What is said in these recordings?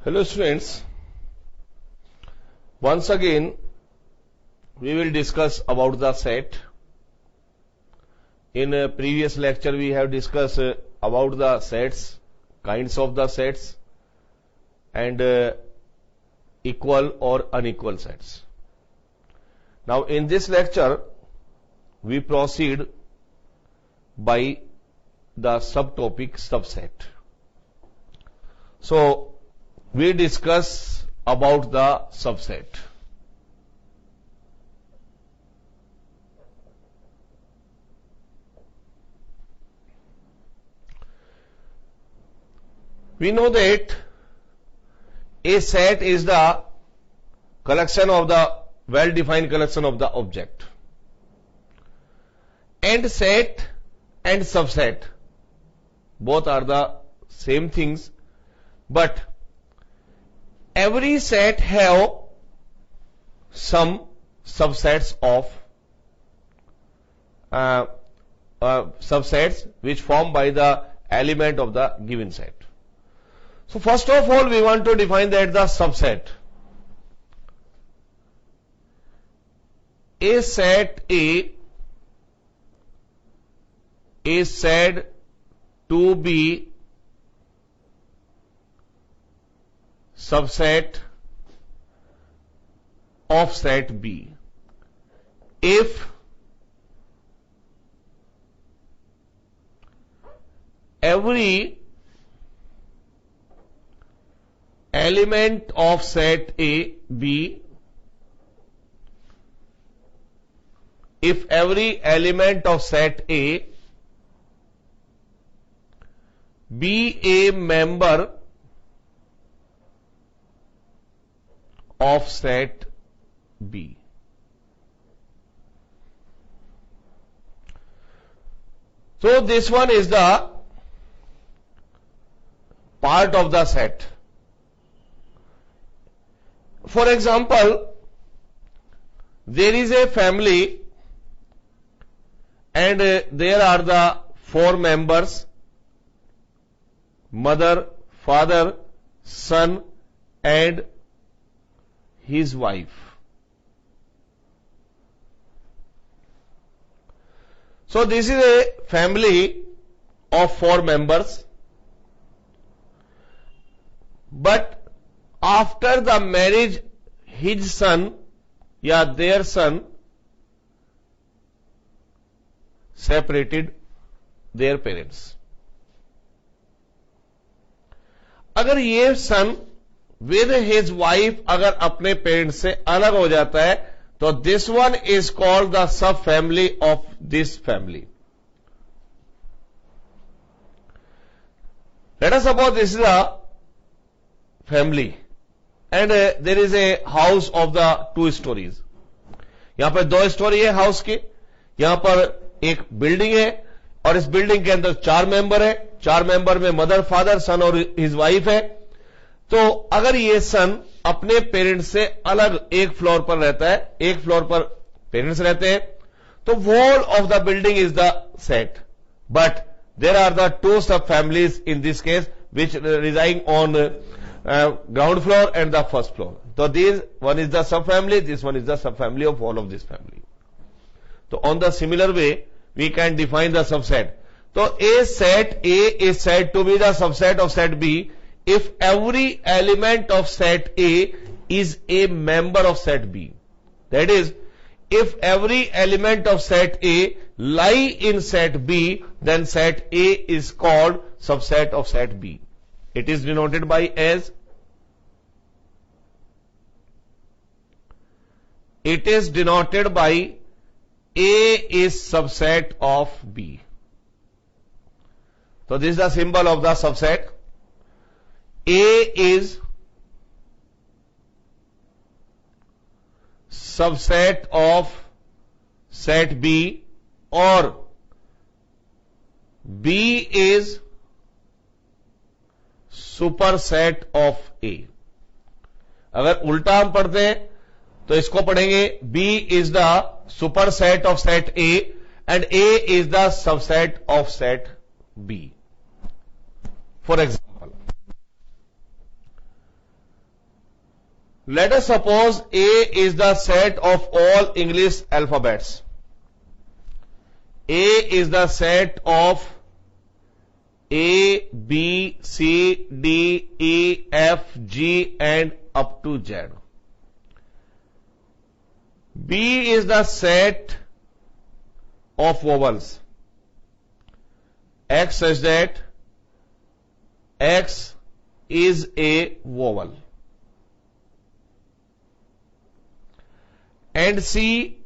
Hello students, once again we will discuss about the set. In a previous lecture we have discussed about the sets, kinds of the sets and equal or unequal sets. Now in this lecture we proceed by the subtopic subset. So we discuss about the subset. We know that a set is the collection of the well-defined collection of the object. And set and subset both are the same things, but every set have some subsets of subsets which form by the element of the given set. So first of all we want to define that the subset. A set A is said to be subset of set B if every element of set A, B, if every element of set A be a member of set B. So this one is the part of the set. For example, there is a family and there are the four members: mother, father, son and his wife. So this is a family of four members, but after the marriage his son या their son separated their parents. अगर ये सन with his wife अगर अपने parents से अलग हो जाता है तो this one is called the sub family of this family. Let us suppose this is a family and there is a house of the two stories. यहां पर दो स्टोरी है हाउस के, यहां पर एक बिल्डिंग है और इस बिल्डिंग के अंदर चार मेंबर है, चार मेंबर में मदर, फादर, सन और हिज वाइफ है. तो अगर ये सन अपने पेरेंट्स से अलग एक फ्लोर पर रहता है, एक फ्लोर पर पेरेंट्स रहते हैं, तो whole of the building is the set, but there are the two sub families in this case which reside on ground floor and the first floor. So this one is the sub family, this one is the sub family of all of this family. So on the similar way we can define the subset. So a set A is said to be the subset of set B if every element of set A is a member of set B. That is, if every element of set A lie in set B, then set A is called subset of set B. It is denoted by as A is subset of B. So this is the symbol of the subset. A is subset of set B or B is superset of A. अगर उल्टा हम पढ़ते हैं तो इसको पढ़ेंगे B is the superset of set A and A is the subset of set B. For example, Let us suppose A is the set of all English alphabets. A is the set of A, B, C, D, E, F, G and up to Z. B is the set of vowels X such that X is a vowel. And C,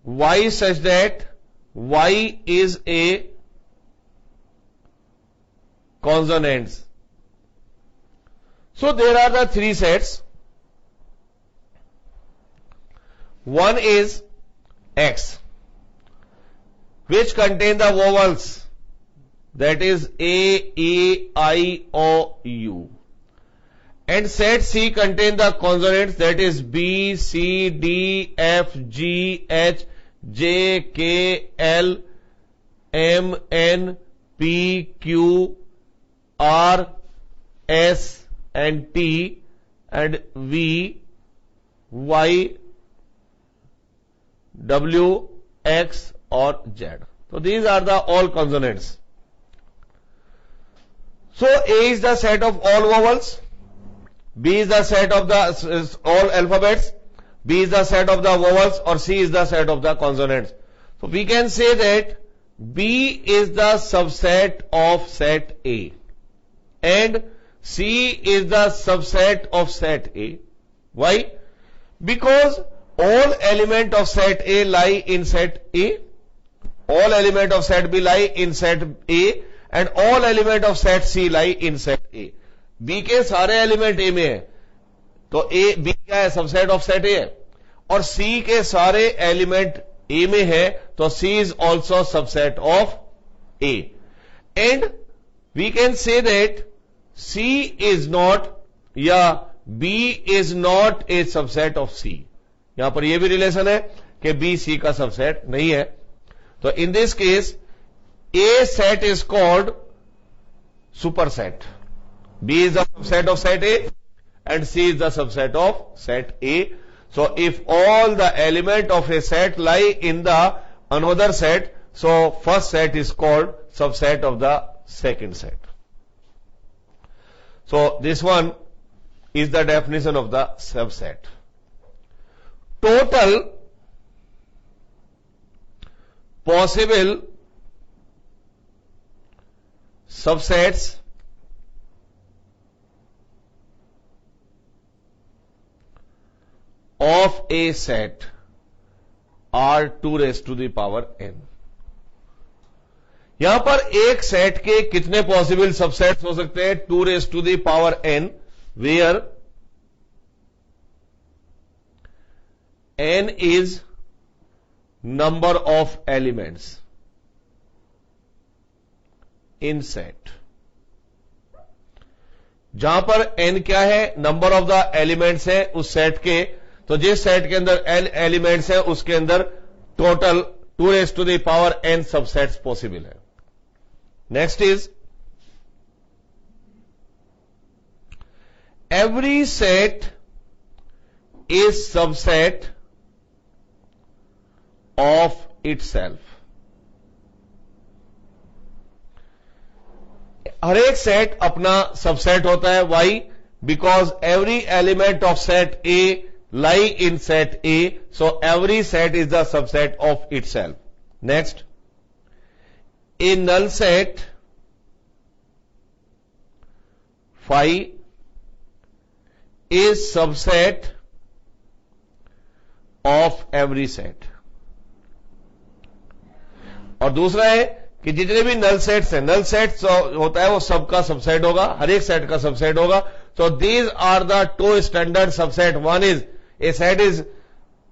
Y such that Y is a consonants. So there are the three sets. One is X, which contain the vowels, that is A, E, I, O, U. And set C contain the consonants, that is B, C, D, F, G, H, J, K, L, M, N, P, Q, R, S and T and V, Y, W, X or Z. So these are the all consonants. So A is the set of all vowels, B is the set of the all alphabets, B is the set of the vowels or C is the set of the consonants. So we can say that B is the subset of set A and C is the subset of set A. Why? Because all element of set A lie in set A, all element of set B lie in set A and all element of set C lie in set A. B के सारे element A में है तो A B क्या है, subset of set A है, और C के सारे एलिमेंट A में है तो C is also subset of A. And we can say that C is not या B is not a subset of C. यहां पर यह भी रिलेशन है कि B C का सबसेट नहीं है. तो in this case A set is called superset. B is the subset of set A and C is the subset of set A. So if all the element of a set lie in the another set, so first set is called subset of the second set. So this one is the definition of the subset. Total possible subsets of a set are 2 raised to the power n. यहां पर एक set के कितने possible subsets हो सकते हैं? 2 raised to the power n, where n is number of elements in set. जहां पर n क्या है? नंबर ऑफ द एलिमेंट्स है उस सेट के. तो जिस सेट के अंदर n एलिमेंट्स है उसके अंदर total 2 raised to the power n subsets possible है. Next is every set is subset of itself. हर एक सेट अपना सबसेट होता है. Why? Because every element of set A lie in set A, so every set is the subset of itself. Next, a null set phi is subset of every set. और दूसरा है कि जितने भी नल sets हैं, नल sets होता है वो सबका सबसेट होगा, हर एक सेट का सबसेट होगा. So these are the two standard subset. One is a set is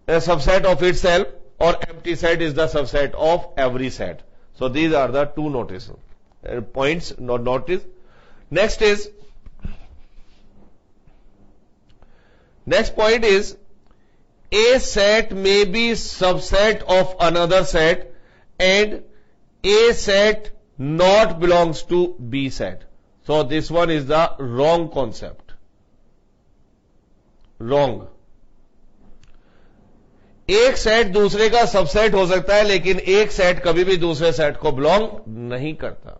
a subset of itself or empty set is the subset of every set. So these are the two notice points not notice. Next point is a set may be subset of another set and a set not belongs to B set. So this one is the wrong concept. Wrong. एक set दूसरे का subset हो सकता है, लेकिन एक set कभी भी दूसरे सेट को बिलोंग नहीं करता।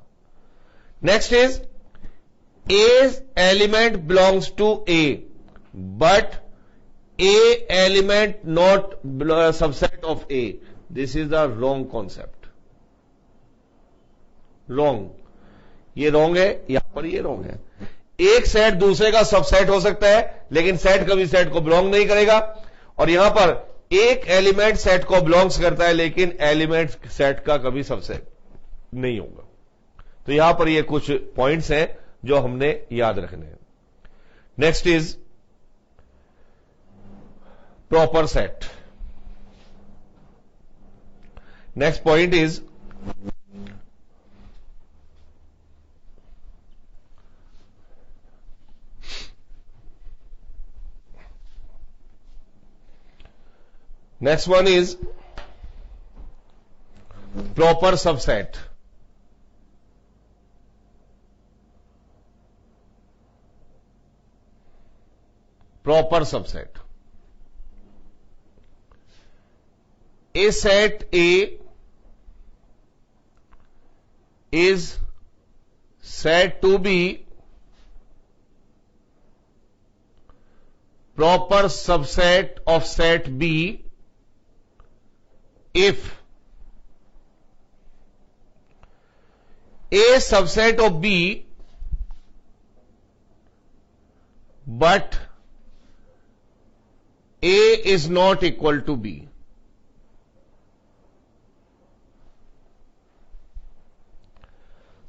Next is A element belongs to A but A element not subset of A. This is the wrong concept. Wrong, ये रॉन्ग है, यहां पर ये रॉन्ग है। एक सेट दूसरे का सबसेट हो सकता है, लेकिन सेट कभी सेट को बिलोंग नहीं करेगा। और यहां पर एक एलिमेंट सेट को बिलोंग्स करता है, लेकिन एलिमेंट सेट का कभी सबसेट नहीं होगा। तो यहां पर ये कुछ पॉइंट्स हैं जो हमने याद रखने हैं। Next is proper set. Next point is next one is proper subset. Proper subset. A set A is said to be proper subset of set B if A subset of B but A is not equal to B.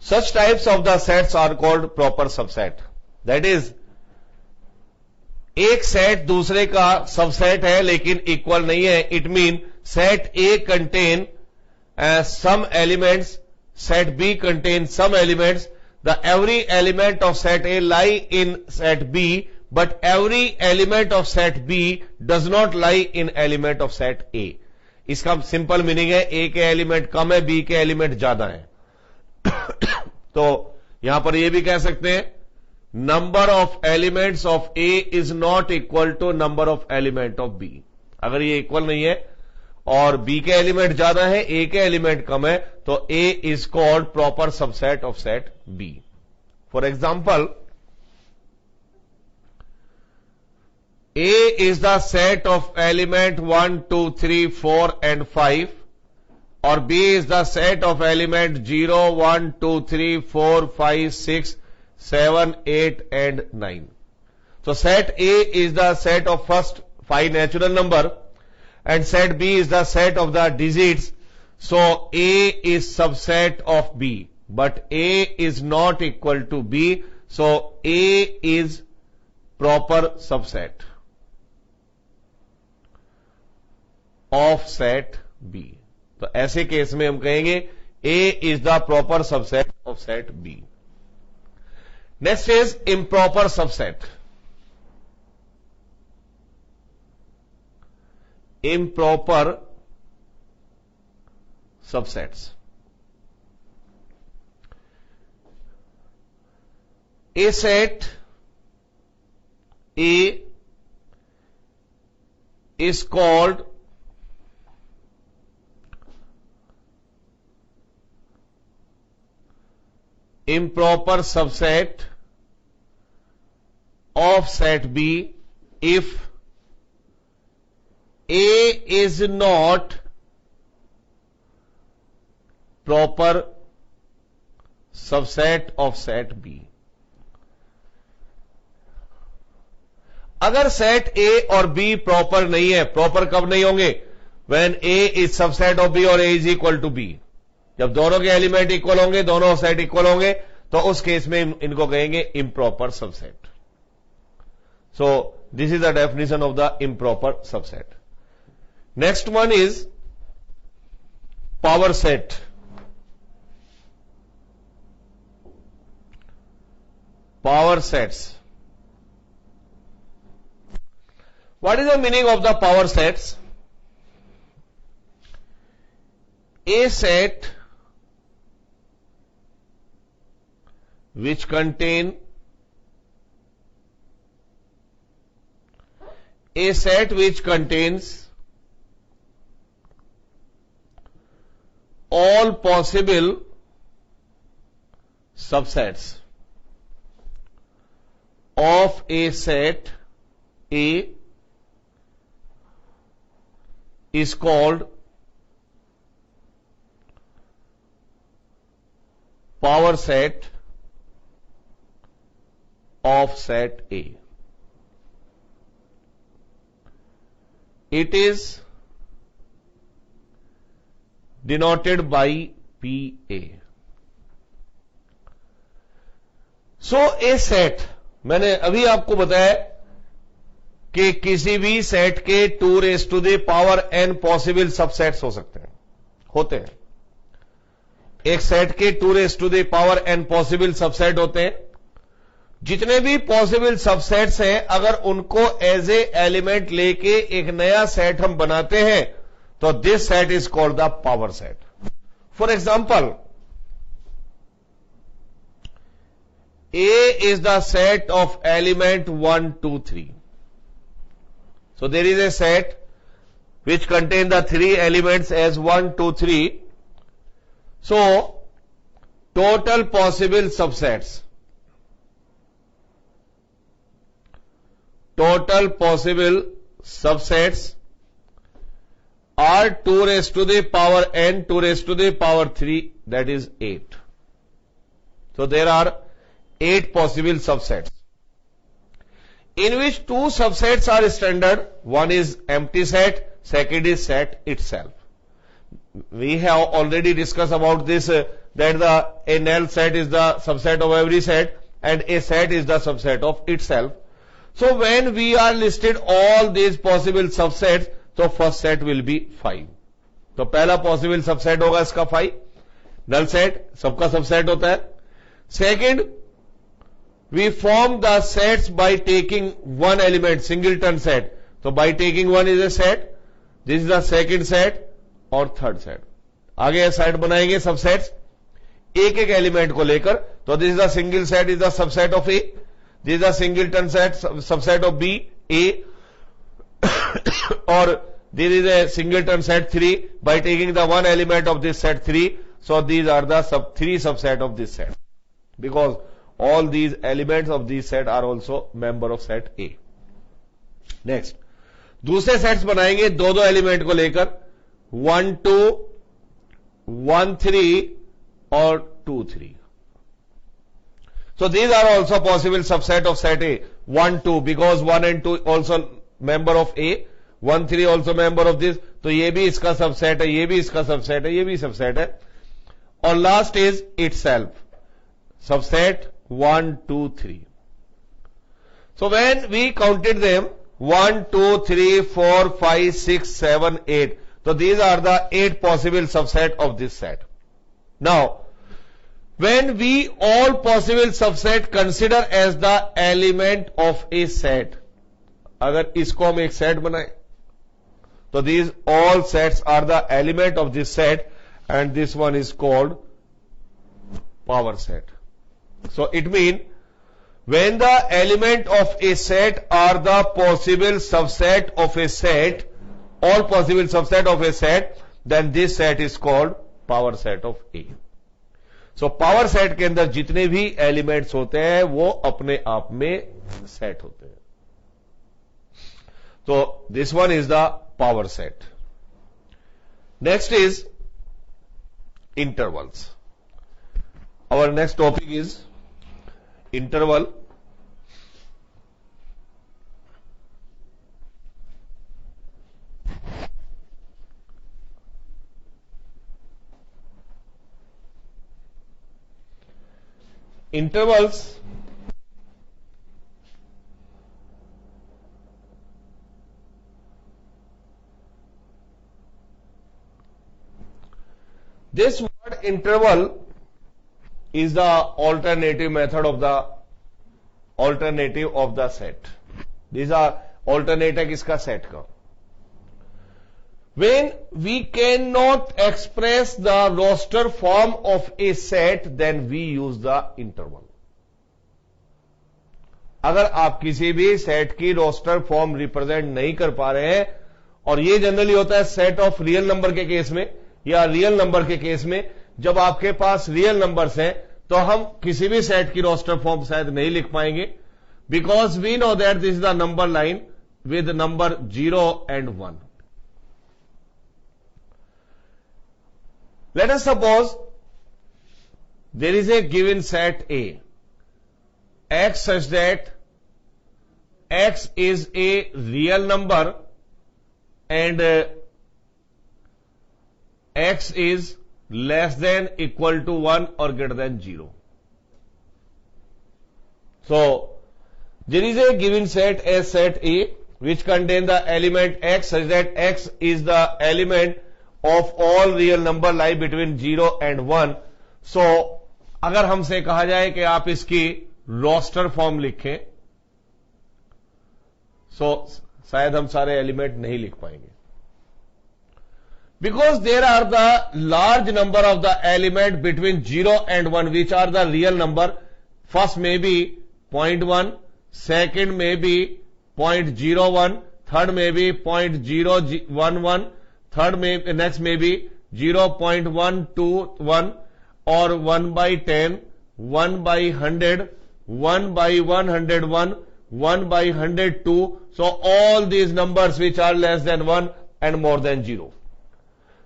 Such types of the sets are called proper subset. That is, एक set दूसरे का subset है लेकिन equal नहीं है। It mean set A contain some elements, set B contain some elements. The every element of set A lie in set B, but every element of set B does not lie in element of set A. इसका simple meaning है A के element कम है, B के element ज्यादा है। तो यहां पर यह भी कह सकते हैं number of elements of A is not equal to number of element of B। अगर ये इक्वल नहीं है और B के एलिमेंट ज्यादा है, A के एलिमेंट कम है, तो A is called proper subset of set B। For example, A is the set of element 1, 2, 3, 4 and 5 or B is the set of element 0, 1, 2, 3, 4, 5, 6, 7, 8 and 9. So set A is the set of first 5 natural number and set B is the set of the digits. So A is subset of B, but A is not equal to B. So A is proper subset of set B. तो ऐसे case में हम कहेंगे A is the proper subset of set B. Next is improper subset. Improper subsets. A set A is called improper subset of set B if A is not proper subset of set B. अगर set A और B proper नहीं है, proper कब नहीं होंगे? When A is subset of B और A is equal to B. जब दोनों के एलिमेंट इक्वल होंगे, दोनों सेट इक्वल होंगे, तो उस केस में इनको कहेंगे improper subset. So this is the definition of the improper subset. Next one is power set. Power sets. What is the meaning of the power sets? A set which contain a set which contains all possible subsets of a set A is called power set of set A. It is denoted by PA. So a set, मैंने अभी आपको बताया कि किसी भी set के 2n possible subsets हो सकते हैं, होते हैं। एक सेट के 2n पॉसिबल सबसेट होते हैं। जितने भी पॉसिबल सबसेट्स हैं, अगर उनको एज ए एलिमेंट लेके एक नया सेट हम बनाते हैं तो this set is called the power set. For example, A is the set of element 1, 2, 3. So there is a set which contains the 3 elements as 1, 2, 3. So total possible subsets are 2 raised to the power n, 2 raised to the power 3, that is 8. So there are 8 possible subsets, in which 2 subsets are standard. One is empty set, second is set itself. We have already discussed about this, that a null set is the subset of every set and a set is the subset of itself. So when we are listed all these possible subsets, तो first set will be 5. तो पहला possible subset होगा इसका 5, null set सबका subset होता है. Second, we form the sets by taking one element, singleton set. So by taking one is a set, this is the second set और third set. आगे set बनाएंगे subsets एक एक एलिमेंट को लेकर. तो this is the single set is the subset of A, this is the singleton set subset of B A, और this is a singleton set 3 by taking the one element of this set 3. So these are the 3 subset of this set, because all these elements of this set are also member of set A. Next, दूसरे sets बनाएंगे दो दो element को लेकर, 1 2 1 3 और 2 3. So these are also possible subset of set A. 1 2 because 1 and 2 also member of A, 1 3 also member of this. तो ये भी इसका सबसेट है, ये भी इसका सबसेट है, ये भी सबसेट है. और last is itself, subset 1 2 3. So when we counted them 1 2 3 4 5 6 7 8, so these are the 8 possible subset of this set. Now when we all possible subset consider as the element of a set, अगर इसको हम एक set बनाए तो these all sets are the element of this set, and this one is called power set. So it means when the element of a set are the possible subset of a set, all possible subset of a set, then this set is called power set of A. So power set के अंदर जितने भी elements होते हैं वो अपने आप में सेट होते हैं. So this one is the power set. Next is intervals. Our next topic is interval. Intervals this word interval is the alternative method of the alternative of the set. These are alternative किसका set का. When we cannot express the roster form of a set, then we use the interval. अगर आप किसी भी set की roster form represent नहीं कर पा रहे हैं, और ये जनरली होता है सेट ऑफ रियल नंबर के केस में या रियल नंबर के केस में, जब आपके पास रियल नंबर्स हैं तो हम किसी भी सेट की रोस्टर फॉर्म शायद नहीं लिख पाएंगे, because we know that this is the number line with number 0 and 1. Let us suppose there is a given set A, X such that X is a real number and X is less than equal to 1 or greater than 0. So, there is a given set as set A which contain the element X such that X is the element of all real number lie between 0 and 1. So, अगर हमसे कहा जाए कि आप इसकी roster form लिखें, शायद हम सारे एलिमेंट नहीं लिख पाएंगे, because there are the large number of the element between 0 and 1 which are the real number. First में बी 0.1, सेकेंड में बी 0.01, थर्ड में भी 0.011, थर्ड में नेक्स्ट में भी 0.121 और 1/10, 1/100, 1/101, 1/102. So all these numbers which are less than 1 and more than 0.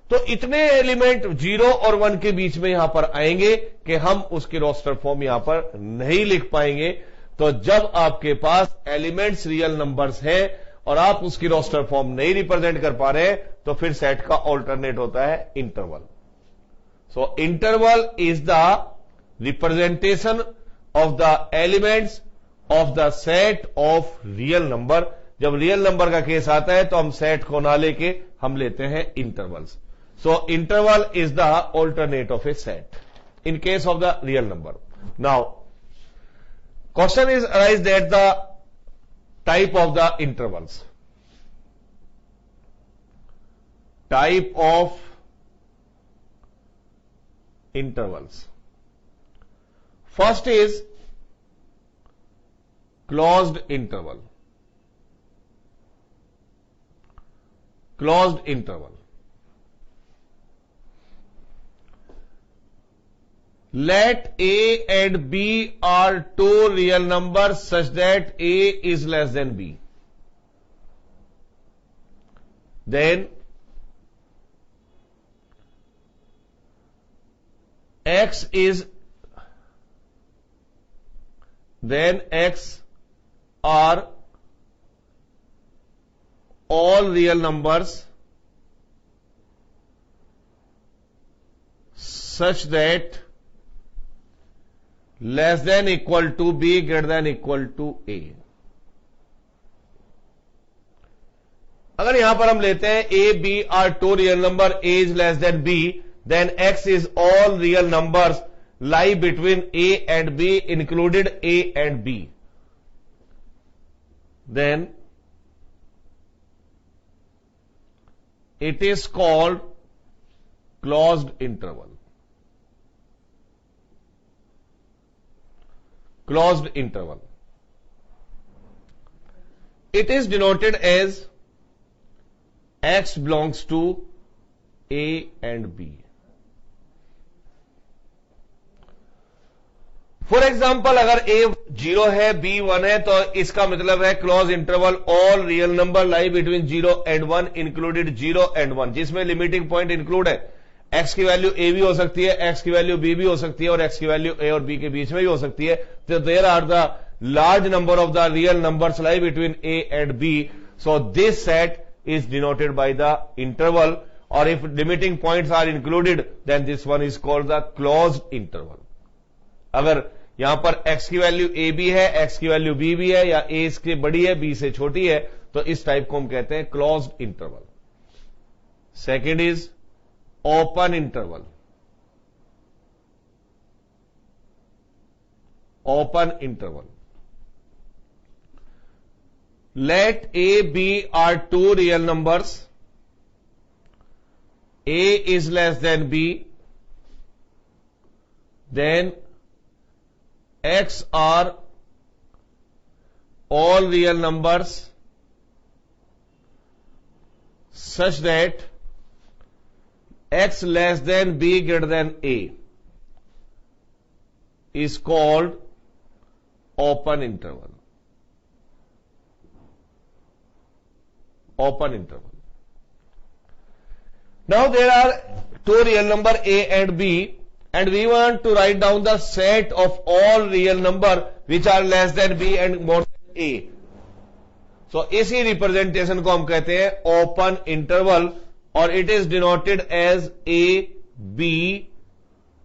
तो इतने एलिमेंट 0 और 1 के बीच में यहां पर आएंगे कि हम उसके रोस्टर फॉर्म यहां पर नहीं लिख पाएंगे. तो जब आपके पास एलिमेंट्स रियल नंबर्स हैं और आप उसकी रोस्टर फॉर्म नहीं रिप्रेजेंट कर पा रहे, तो फिर सेट का ऑल्टरनेट होता है interval. So interval is the representation of the elements of the set of real number. जब रियल नंबर का केस आता है तो हम सेट को ना लेके हम लेते हैं intervals. So interval is the alternate of A set in case of the real number. Now question is arise that the type of the intervals. Type of intervals. First is closed interval. Closed interval. Let A and B are two real numbers such that A is less than B. Then X are all real numbers such that less than equal to B greater than equal to A. अगर यहां पर हम लेते हैं A, B are two real number, A is less than B, then X is all real numbers lie between A and B included A and B. Then it is called closed interval. Closed interval. It is denoted as X belongs to A and B. For example अगर A 0 है, B 1 है, तो इसका मतलब है close interval all real number lie between 0 and 1 included 0 and 1, जिसमें limiting point include है. X की वैल्यू A भी हो सकती है, X की वैल्यू B भी हो सकती है, और X की वैल्यू A और B के बीच में भी हो सकती है. तो there are the large number of the real numbers lie between A and B. So this set is denoted by the interval, or if limiting points are included, then this one is called the closed interval. अगर यहां पर X की value A भी है, X की value B भी है, या A इसके बड़ी है, B से छोटी है, तो इस टाइप को हम कहते हैं closed interval. Second is open interval. Open interval. Let A, B are two real numbers. A is less than B. Then X are all real numbers such that x less than b greater than a is called open interval. Open interval. Now there are two real number a and b, and we want to write down the set of all real number which are less than b and more than a. So इसी representation को हम कहते हैं open interval, और it is denoted as A B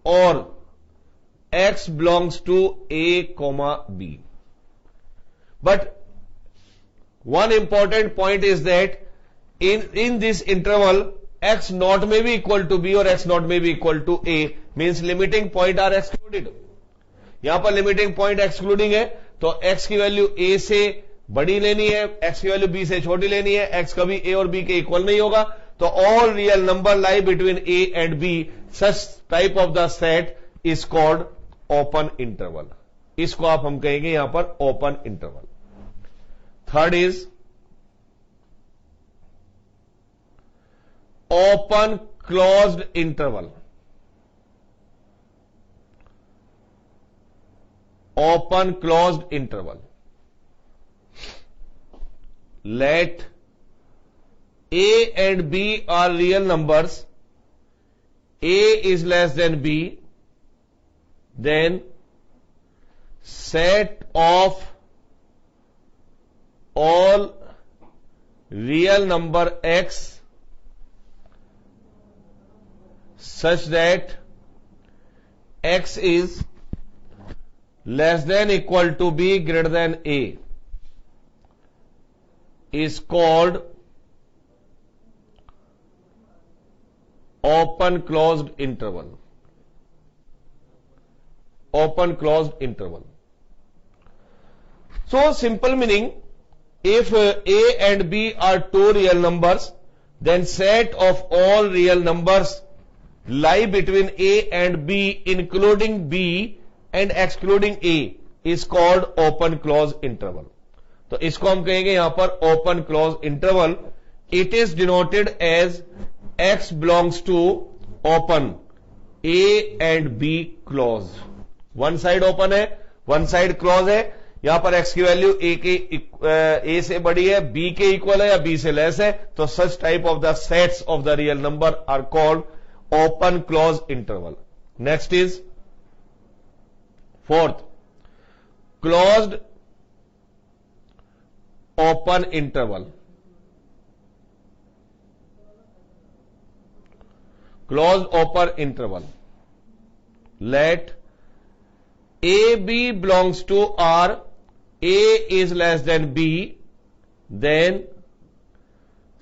और x belongs to a comma b. But one important point is that in this interval x naught may be equal to b or x naught may be equal to a, means limiting point are excluded. यहां पर limiting point excluding है, तो x की value a से बड़ी लेनी है, x की वैल्यू b से छोटी लेनी है, x कभी a और b के इक्वल नहीं होगा, तो all real number lie between a and b, such type of the set is called open interval. इसको आप हम कहेंगे यहां पर open interval. Third is open closed interval. Open closed interval. Let a and b are real numbers, a is less than b, then set of all real number x such that x is less than equal to b greater than a is called open closed interval. Open closed interval. So simple meaning, if a and b are two real numbers, then set of all real numbers lie between a and b including b and excluding a is called open closed interval. तो इसको हम कहेंगे यहां पर open closed interval. It is denoted as x belongs to open, a and b closed. One side open है, one side close है. यहां पर x की वैल्यू a से बड़ी है, b के इक्वल है या b से लेस है, तो such type of the sets of the real number are called open closed interval. Next is fourth, closed open interval. Closed open interval. Let a b belongs to R, a is less than b, then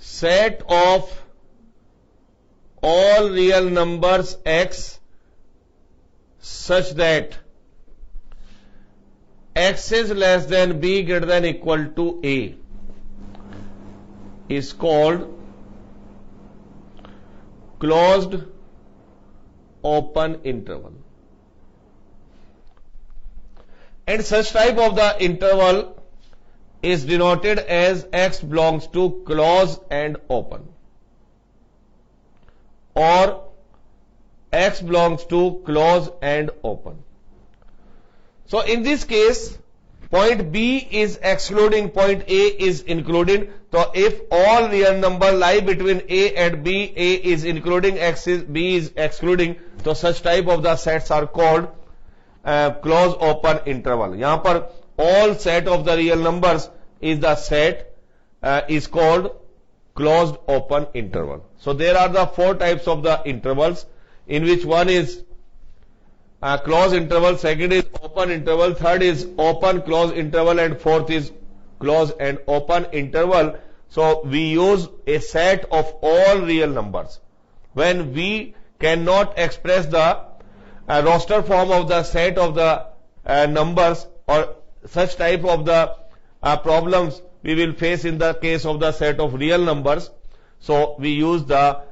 set of all real numbers x such that x is less than b greater than equal to a is called closed open interval. And such type of the interval is denoted as x belongs to close and open, or x belongs to close and open. So in this case, point B is excluding, point A is including. So if all real number lie between A and B, A is including, B is excluding, so such type of the sets are called close open interval. यहां पर all set of the real numbers is the set is called closed open interval. So there are the four types of the intervals, in which one is closed interval, second is open interval, third is open closed interval, and fourth is closed and open interval. So we use a set of all real numbers when we cannot express the roster form of the set of the numbers, or such type of the problems we will face in the case of the set of real numbers. So we use the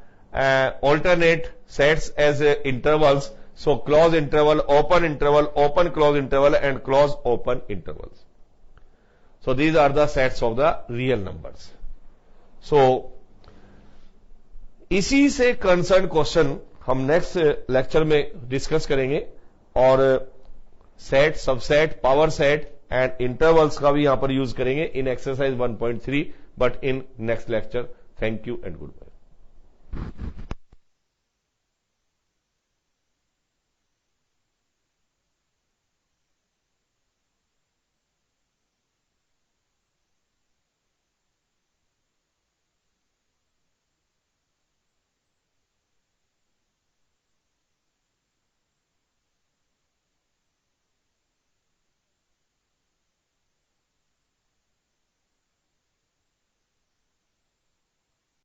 alternate sets as intervals. So close interval, open close interval, and close open intervals. So these are the sets of the real numbers. So इसी से concern question हम next lecture में discuss करेंगे और set, subset, power set and intervals का भी यहां पर यूज करेंगे in exercise 1.3 but in next lecture. Thank you and good bye.